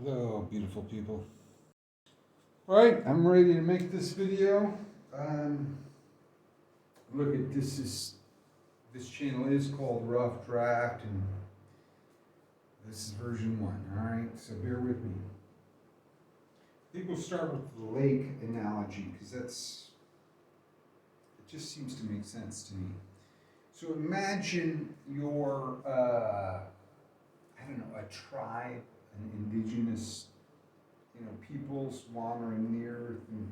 Hello, beautiful people. All right, I'm ready to make this video. Um, Look at this. This channel is called Rough Draft, and this is version 1. All right, so bear with me. I think we'll start with the lake analogy because it just seems to make sense to me. So imagine you're, I don't know, a tribe, an indigenous, peoples wandering the earth, and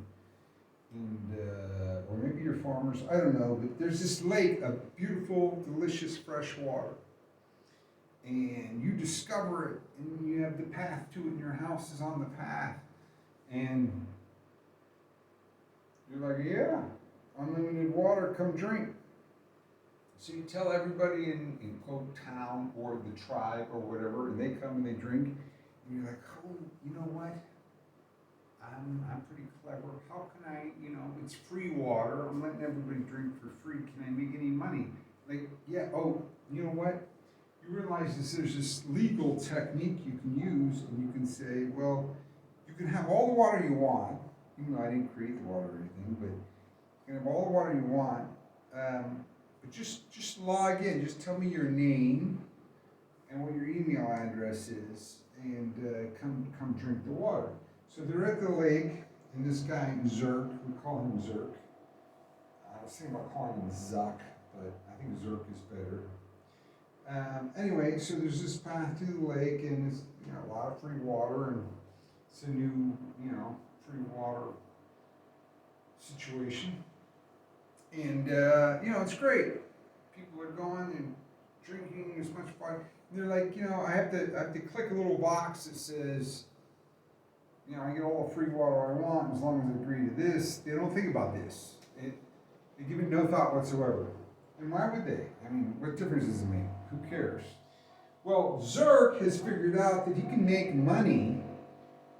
or maybe you're farmers. I don't know, but there's this lake of beautiful, delicious fresh water, and you discover it, and you have the path to it, and your house is on the path, and you're like, yeah, unlimited water, come drink. So you tell everybody in quote town or the tribe or whatever, and they come and they drink, and you're like, oh, you know what? I'm pretty clever. How can I, it's free water. I'm letting everybody drink for free. Can I make any money? Like, yeah, oh, you know what? You realize there's this legal technique you can use, and you can say, well, you can have all the water you want, even though I didn't create the water or anything, but you can have all the water you want, but just log in. Just tell me your name and what your email address is, and come drink the water. So they're at the lake, and this guy, Zerk, we call him Zerk. I was thinking about calling him Zuck, but I think Zerk is better. Anyway, so there's this path to the lake, and it's a lot of free water, and it's a new, free water situation. And, it's great. People are going and drinking as much water. And they're like, I have to click a little box that says, I get all the free water I want as long as I agree to this. They don't think about this. They give it no thought whatsoever. And why would they? I mean, what difference does it make? Who cares? Well, Zerk has figured out that he can make money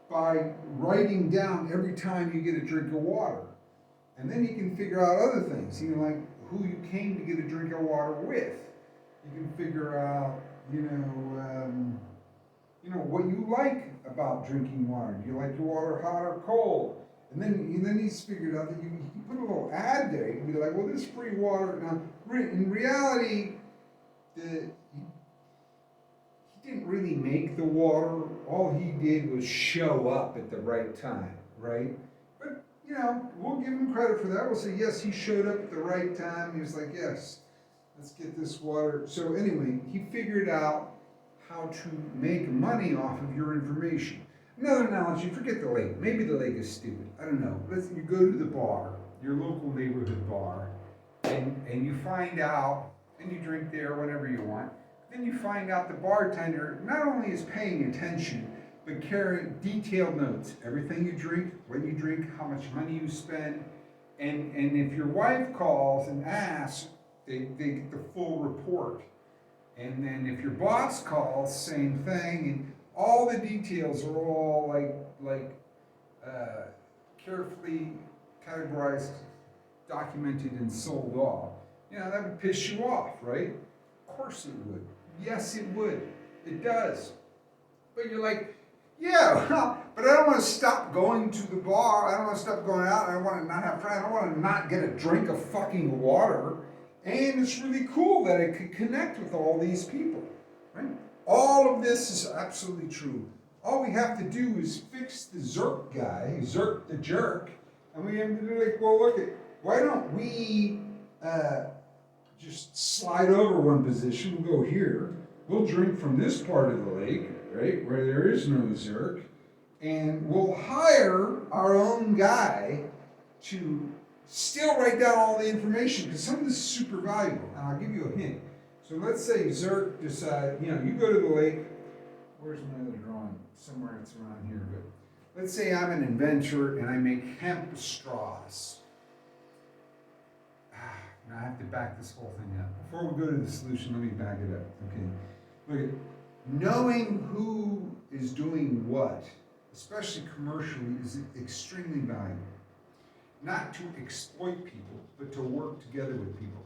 by writing down every time you get a drink of water. And then he can figure out other things, like who you came to get a drink of water with. You can figure out, what you like about drinking water. Do you like your water hot or cold? And then he's figured out that you can put a little ad there. You can be like, well, this free water. Now, in reality, he didn't really make the water. All he did was show up at the right time, right? But, we'll give him credit for that. We'll say, yes, he showed up at the right time. He was like, yes, let's get this water. So anyway, he figured out how to make money off of your information. Another analogy, forget the lake. Maybe the lake is stupid. I don't know. You go to the bar, your local neighborhood bar, and you find out, and you drink there whenever you want. Then you find out the bartender not only is paying attention, but carrying detailed notes. Everything you drink, when you drink, how much money you spend. And if your wife calls and asks, they get the full report. And then if your boss calls, same thing, and all the details are all like carefully categorized, documented, and sold off. That would piss you off, right? Of course it would. Yes, it would. It does. But you're like, yeah, but I don't want to stop going to the bar. I don't want to stop going out. I don't want to not have friends. I don't want to not get a drink of fucking water. And it's really cool that I could connect with all these people, right? All of this is absolutely true. All we have to do is fix the Zerk guy, Zerk the jerk, and we have to be like, well, look, why don't we just slide over one position, we'll go here, we'll drink from this part of the lake, right, where there is no Zerk, and we'll hire our own guy to still write down all the information, because some of this is super valuable, and I'll give you a hint. So let's say Zerk decides, you go to the lake, where's my other drawing? Somewhere it's around here, but let's say I'm an inventor and I make hemp straws. Now I have to back this whole thing up. Before we go to the solution, let me back it up, okay? Look, knowing who is doing what, especially commercially, is extremely valuable. Not to exploit people, but to work together with people.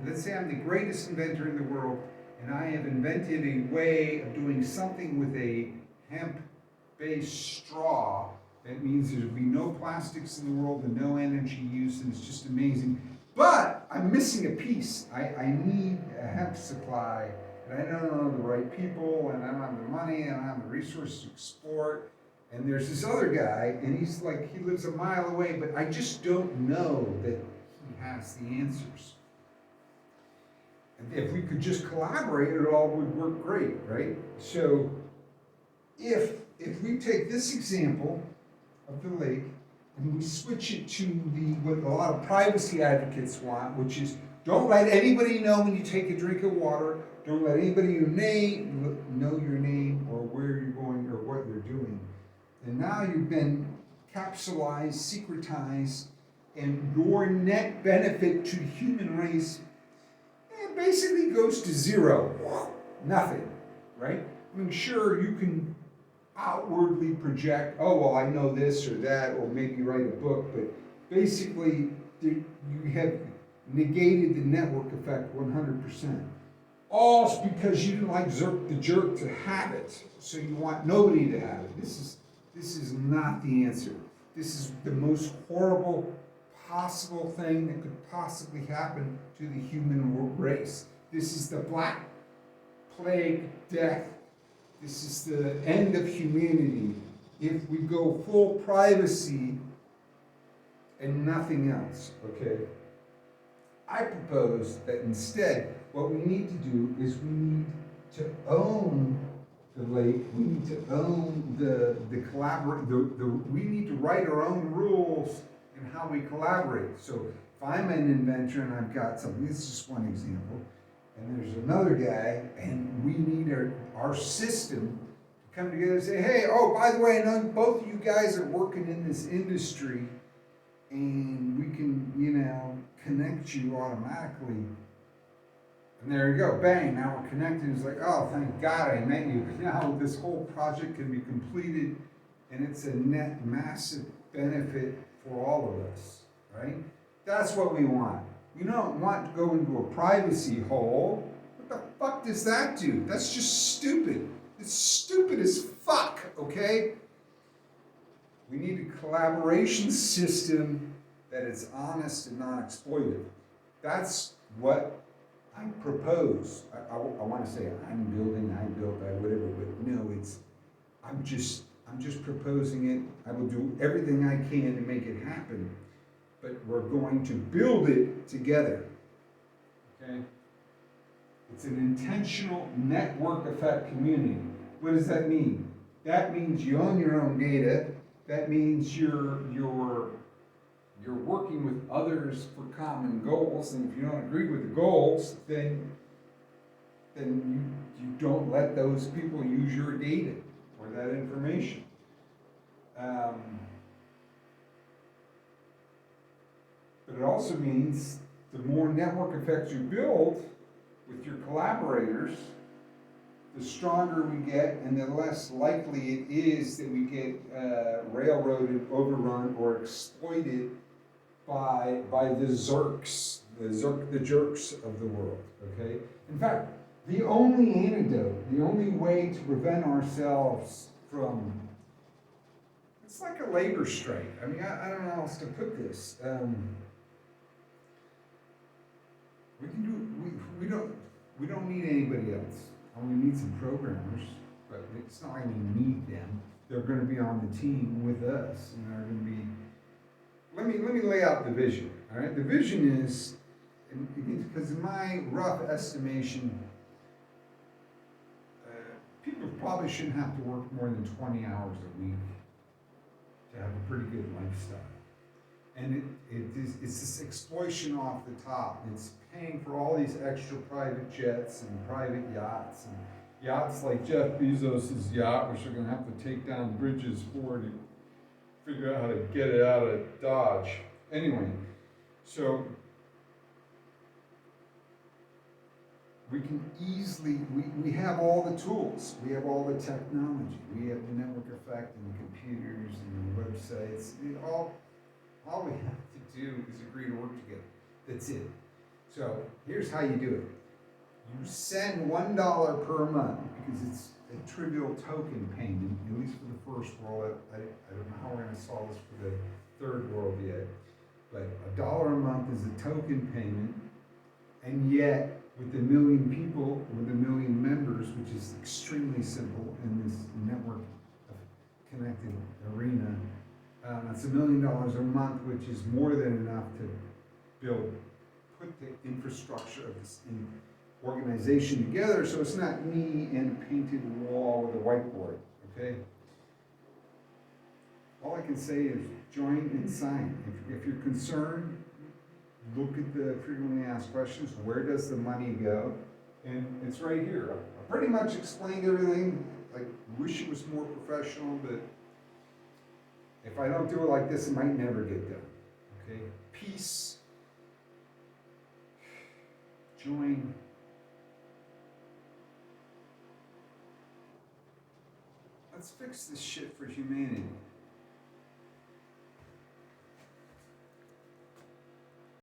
Let's say I'm the greatest inventor in the world, and I have invented a way of doing something with a hemp plant-based straw. That means there'll be no plastics in the world and no energy use, and it's just amazing. But I'm missing a piece. I need a hemp supply, and I don't know the right people, and I don't have the money, and I don't have the resources to export. And there's this other guy, and he's like, he lives a mile away, but I just don't know that he has the answers. And if we could just collaborate, it all would work great, right? So if we take this example of the lake and we switch it to what a lot of privacy advocates want, which is don't let anybody know when you take a drink of water, don't let anybody know your name or where you're going or what you're doing. And now you've been capsulized, secretized, and your net benefit to the human race basically goes to zero. Nothing, right? I mean, sure, you can outwardly project, oh, well, I know this or that, or maybe write a book, but basically, you have negated the network effect 100%. All because you didn't like the jerk to have it, so you want nobody to have it. This is not the answer. This is the most horrible possible thing that could possibly happen to the human race. This is the Black Plague death. This is the end of humanity if we go full privacy and nothing else, okay? I propose that instead, what we need to do is we need to own the lake, we need to own we need to write our own rules in how we collaborate. So if I'm an inventor and I've got something, this is just one example, and there's another guy, and we need our system to come together and say, hey, oh, by the way, I know both of you guys are working in this industry, and we can, connect you automatically. And there you go, bang, now we're connected. It's like, oh, thank God I met you. Now this whole project can be completed, and it's a net massive benefit for all of us, right? That's what we want. We don't want to go into a privacy hole. What the fuck does that do? That's just stupid. It's stupid as fuck, okay? We need a collaboration system that is honest and non-exploitive. That's what I propose. I want to say I'm building, I built, whatever, but no, I'm just proposing it. I will do everything I can to make it happen, but we're going to build it together, okay? It's an intentional network effect community. What does that mean? That means you own your own data. That means you're working with others for common goals, and if you don't agree with the goals, then you don't let those people use your data or that information. But it also means the more network effects you build with your collaborators, the stronger we get and the less likely it is that we get railroaded, overrun, or exploited by the zerks, the jerks of the world, okay? In fact, the only antidote, the only way to prevent ourselves from, it's like a labor strike. I mean, I don't know how else to put this. We don't need anybody else. We need some programmers, but it's not like we need them. They're going to be on the team with us, and they're going to be. Let me lay out the vision. All right, the vision is, because in my rough estimation, people probably shouldn't have to work more than 20 hours a week to have a pretty good lifestyle. And it's this exploitation off the top. It's paying for all these extra private jets and private yachts, and yachts like Jeff Bezos' yacht, which they're going to have to take down bridges for to figure out how to get it out of Dodge. Anyway, so we can easily, we have all the tools, we have all the technology, we have the network effect and the computers and the websites, all we have to do is agree to work together. That's it. So here's how you do it. You send $1 per month because it's a trivial token payment, at least for the first world. I don't know how we're going to solve this for the third world yet. But $1 a month is a token payment, and yet with 1 million people, with 1 million members, which is extremely simple in this network of connected arena, that's $1 million a month, which is more than enough to put the infrastructure of this organization together, so it's not me and a painted wall with a whiteboard, okay? All I can say is join and sign. If you're concerned, look at the frequently asked questions. Where does the money go? And it's right here. I pretty much explained everything. I wish it was more professional, but if I don't do it like this, it might never get done. Okay? Peace. Join. Let's fix this shit for humanity.